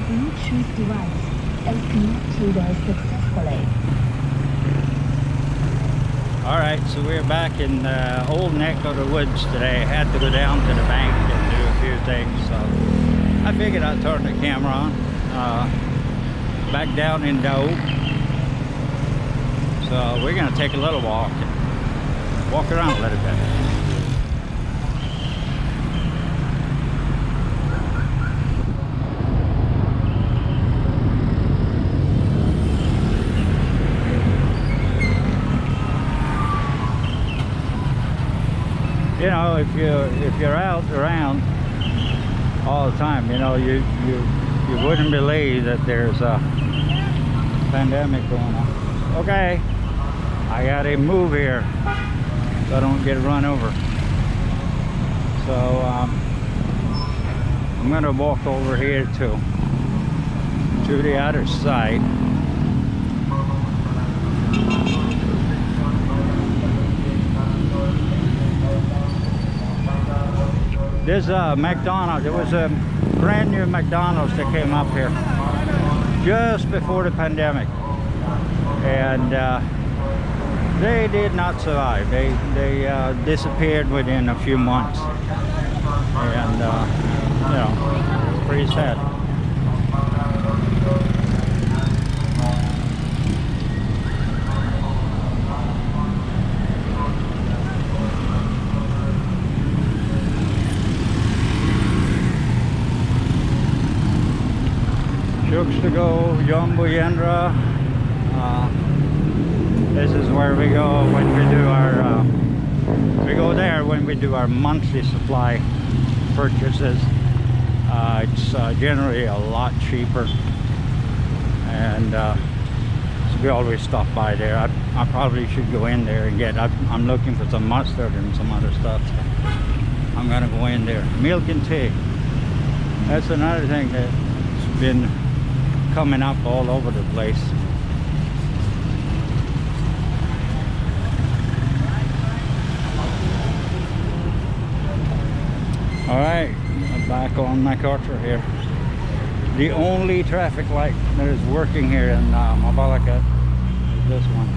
Please choose device. LP triggered successfully. Alright, so we're back in the old neck of the woods today. I had to go down to the bank and do a few things, so I figured I'd turn the camera on. Back down in DAU. So we're going to take a little walk around a little bit. You know, if you're out around all the time, you know, you wouldn't believe that there's a pandemic going on. Okay, I gotta move here so I don't get run over. So I'm gonna walk over here to the other side. There's a McDonald's. There was a brand new McDonald's that came up here just before the pandemic, and they did not survive. They disappeared within a few months, and you know, it's pretty sad. Shooks to go, Jumbo Yendra. This is where we go when we do our when we do our monthly supply purchases. It's generally a lot cheaper, and so we always stop by there. I probably should go in there and get, I'm looking for some mustard and some other stuff, so I'm gonna go in there. Milk and tea, that's another thing that's been coming up all over the place. Alright, I'm back on MacArthur here. The only traffic light that is working here in Mabalacat is this one.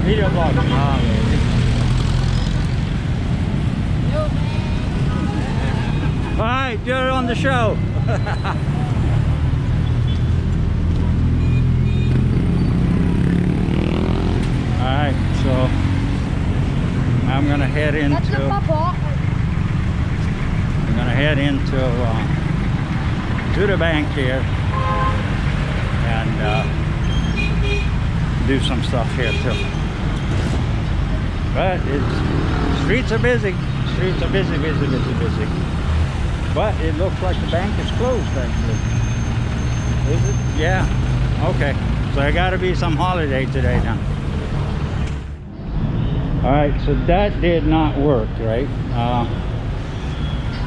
Video vlog. Alright, you're on the show. Alright, so I'm gonna head into to the bank here and do some stuff here too. But streets are busy. Streets are busy. But it looks like the bank is closed actually. Is it? Yeah. Okay. So there gotta be some holiday today now. Alright, so that did not work, right?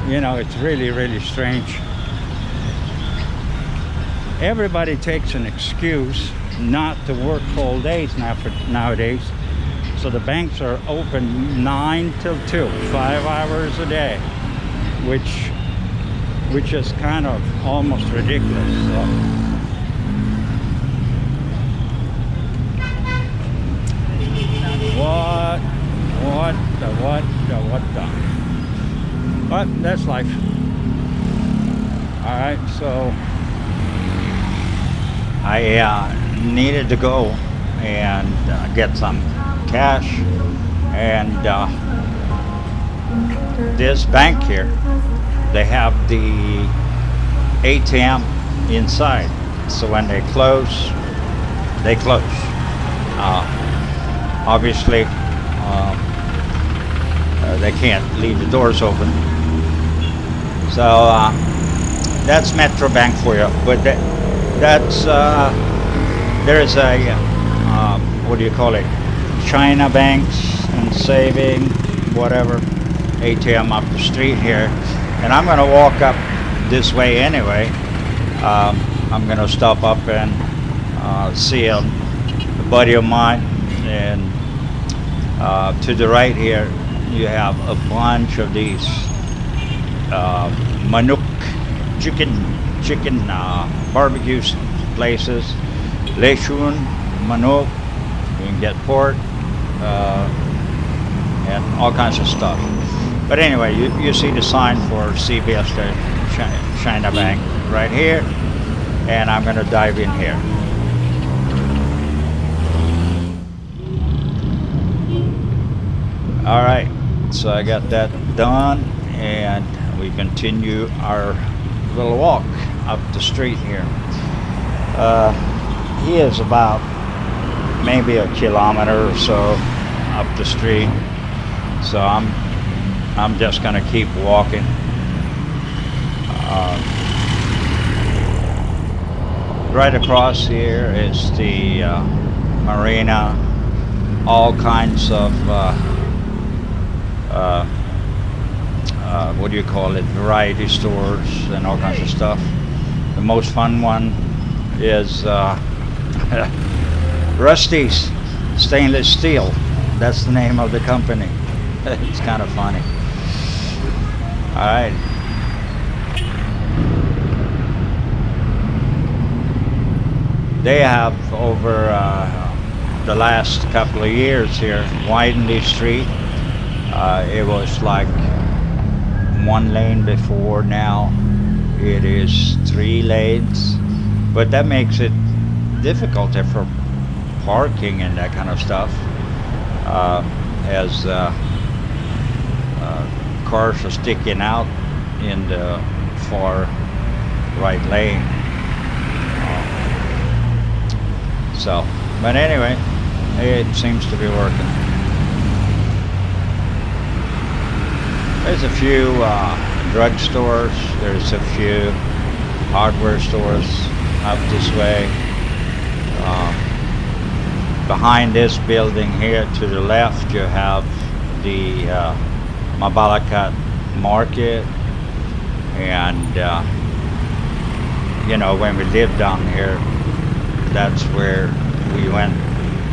You know, it's really strange. Everybody takes an excuse not to work full days nowadays. So the banks are open 9 till 2, 5 hours a day, which is kind of almost ridiculous. So. What the? But that's life. All right, so I needed to go and get some cash, and this bank here, they have the ATM inside, so when they close, they close. Obviously they can't leave the doors open, so that's Metro Bank for you. But that's there is a what do you call it? China banks and saving, whatever, ATM up the street here. And I'm going to walk up this way anyway. I'm going to stop up and see a buddy of mine. And to the right here, you have a bunch of these manok chicken barbecue places. Lechon, manok, you can get pork, and all kinds of stuff. But anyway, you see the sign for CBS there, China Bank, right here. And I'm going to dive in here. All right, so I got that done, and we continue our little walk up the street here. He is about maybe a kilometer or so up the street, so I'm just gonna keep walking. Right across here is the marina, all kinds of what do you call it, variety stores and all kinds of stuff. The most fun one is Rusty's Stainless Steel. That's the name of the company. It's kind of funny. All right. They have over the last couple of years here widened the street. It was like one lane before, now it is 3 lanes, but that makes it difficult for parking and that kind of stuff, as cars are sticking out in the far right lane. So, but anyway, it seems to be working. There's a few drug stores, there's a few hardware stores up this way. Behind this building here to the left, you have the Mabalacat market. And you know, when we lived down here, that's where we went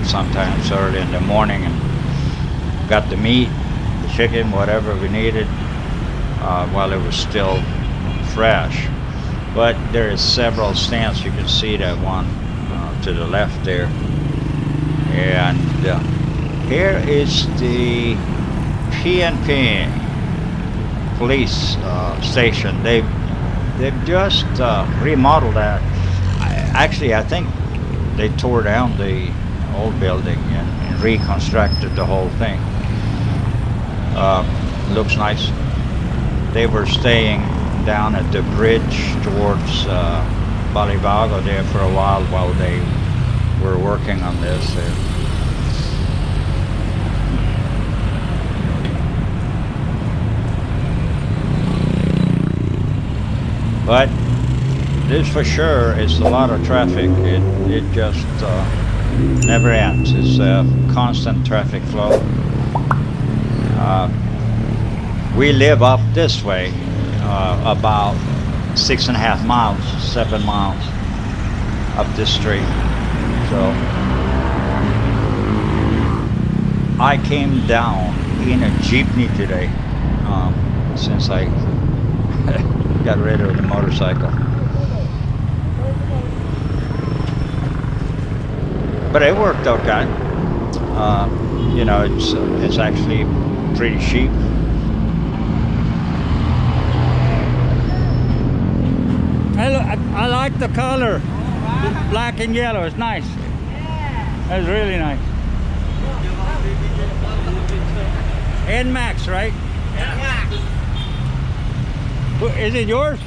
sometimes early in the morning and got the meat, the chicken, whatever we needed, while it was still fresh. But there is several stands. You can see that one to the left there. And here is the PNP police station. They've just remodeled that. Actually, I think they tore down the old building and reconstructed the whole thing. Looks nice. They were staying down at the bridge towards Balibago there for a while they were working on this. But this for sure is a lot of traffic. It just never ends. It's a constant traffic flow. We live up this way, about 6.5 miles, 7 miles up this street. So I came down in a Jeepney today, since I got rid of the motorcycle. But it worked okay. You know, it's actually pretty cheap. I like the color, black and yellow. It's nice. Yeah. It's really nice. NMAX, right? NMAX. Is it yours?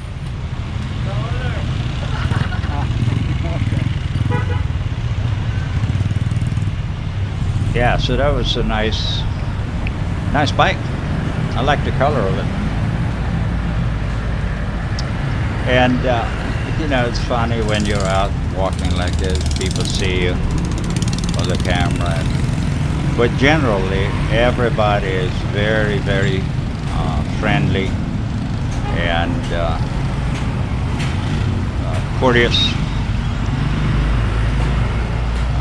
Yeah, so that was a nice bike. I like the color of it. And you know, it's funny when you're out walking like this, people see you on the camera. But generally, everybody is very, very friendly and courteous.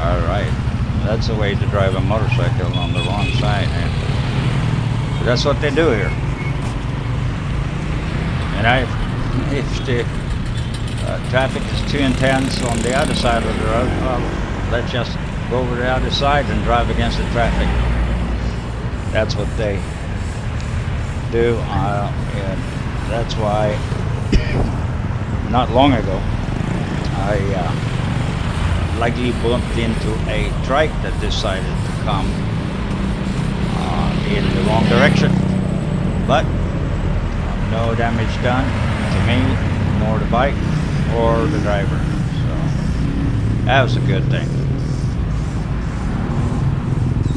All right, that's the way to drive a motorcycle on the wrong side. And that's what they do here. And if the traffic is too intense on the other side of the road, let's just go over the other side and drive against the traffic. That's what they do, and that's why not long ago I likely bumped into a trike that decided to come in the wrong direction, but no damage done to me, nor the bike or the driver, so that was a good thing.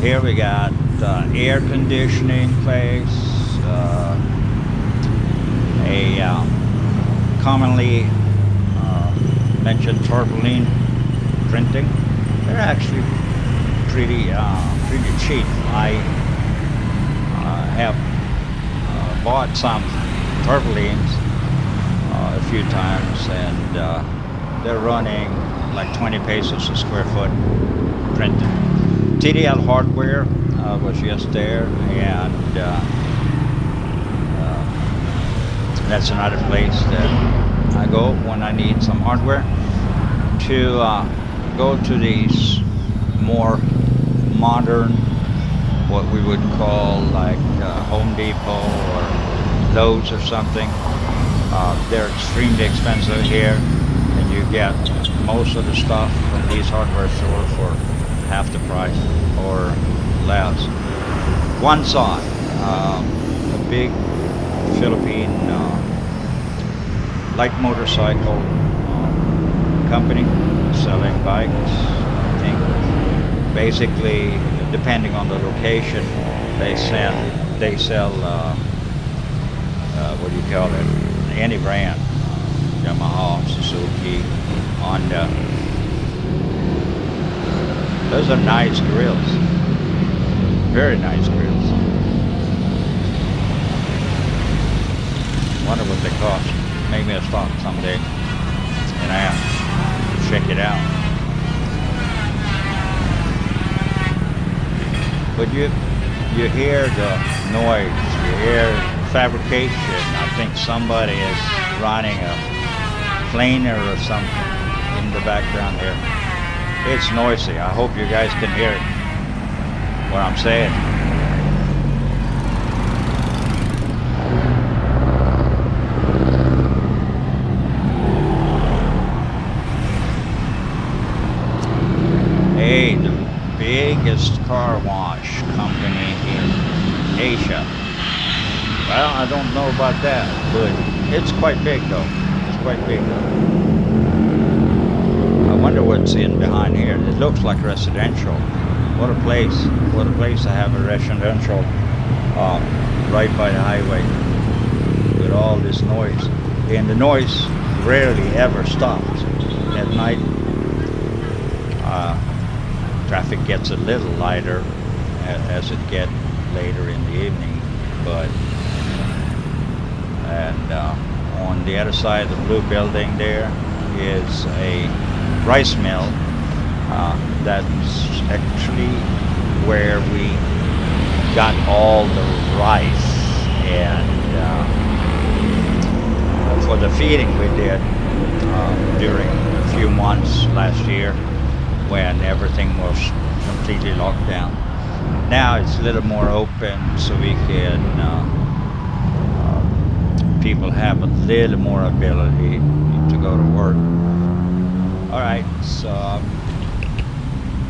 Here we got air conditioning place, a commonly mentioned tarpaulin printing. They're actually pretty cheap. I have bought some tarpaulins a few times, and they're running like 20 pesos a square foot printed. TDL Hardware was just there, and that's another place that I go when I need some hardware, to go to these more modern, what we would call like Home Depot or Lowe's or something. They're extremely expensive here, and you get most of the stuff from these hardware stores for half the price or less. One saw a big Philippine light motorcycle company selling bikes. I think basically, depending on the location, they sell what do you call it? Any brand, Yamaha, Suzuki, Honda. Those are nice grills, very nice grills. Wonder what they cost. Maybe I'll stop someday and I'll check it out. But you hear the noise, you hear fabrication. I think somebody is running a planer or something in the background here. It's noisy. I hope you guys can hear it, what I'm saying. Hey, the biggest car wash company in Asia. Well, I don't know about that, but it's quite big though. It's quite big. I wonder what's in behind here. It looks like residential. What a place. What a place to have a residential right by the highway with all this noise. And the noise rarely ever stops. At night, traffic gets a little lighter as it gets later in the evening, but on the other side of the blue building there is a rice mill. That's actually where we got all the rice, and for the feeding we did during a few months last year when everything was completely locked down. Now it's a little more open, so we can people have a little more ability to go to work. All right, so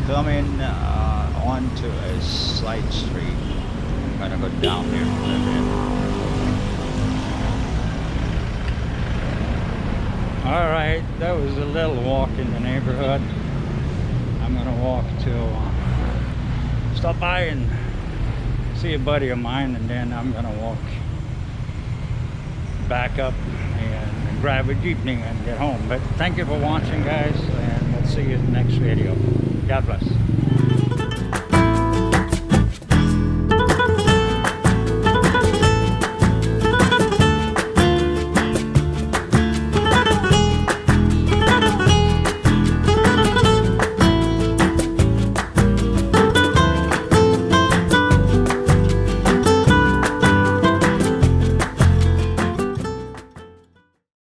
coming onto a side street. I'm gonna go down here a little bit. All right, that was a little walk in the neighborhood. I'm gonna walk to stop by and see a buddy of mine, and then I'm gonna walk back up and grab a jeepney and get home. But thank you for watching, guys, and we'll see you in the next video. God bless.